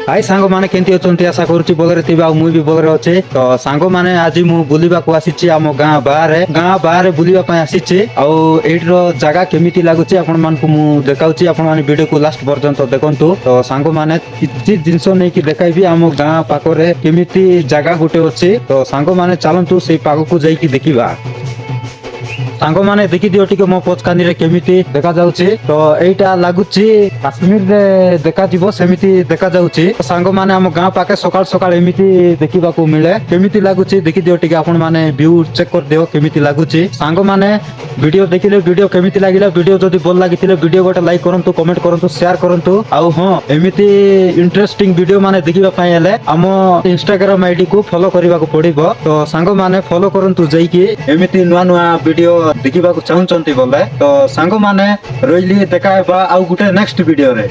हाय सांग माने केंती अछंती आशा करूची बोलरे थिबा मुई भी बोलरे अछि तो सांग माने आज मु बुलिबा को आसीची आम गाँ बाहर बुलिबा पय आसीची आ एइटरो जागा केमिति लागुची आपण मान को मु देखाउची आपण माने वीडियो को लास्ट पर्यंत देखंतु तो सांग माने किछि जिंसो नै कि देखाइबी आम गाँ पाखरे केमिति जागा गुटे अछि तो सांग माने चलंतु सेई पागो को जाई कि देखिबा सांग माने देखि दियो टिके मो पोचकानी रे केमिति देखा जाउची तो एइटा लागुची काश्मीर रे देखा जिवो सेमिति देखा जाउची सांग माने हम गाँ पाके सकाळ सकाळ एमिति देखिबा को मिले केमिति लागुची देखि दियो टिके आपण माने व्यू चेक कर दियो केमिति लागुची सांग माने वीडियो देखिले वीडियो केमिति लागिला वीडियो जदी भल लागितिले वीडियो गोटे लाइक करंतु कमेंट करंतु शेयर करंतु आ हां एमिति इंटरेस्टिंग वीडियो माने देखिबा पय हेले हम इंस्टाग्राम आईडी को फॉलो करबा को पड़िबो तो सांग माने फॉलो करंतु जाई कि एमिति नुवा नुवा वीडियो देखिबा को चाहउचंती बोले तो सांग माने रोइली देखाबा आ गुटे नेक्स्ट वीडियो रे।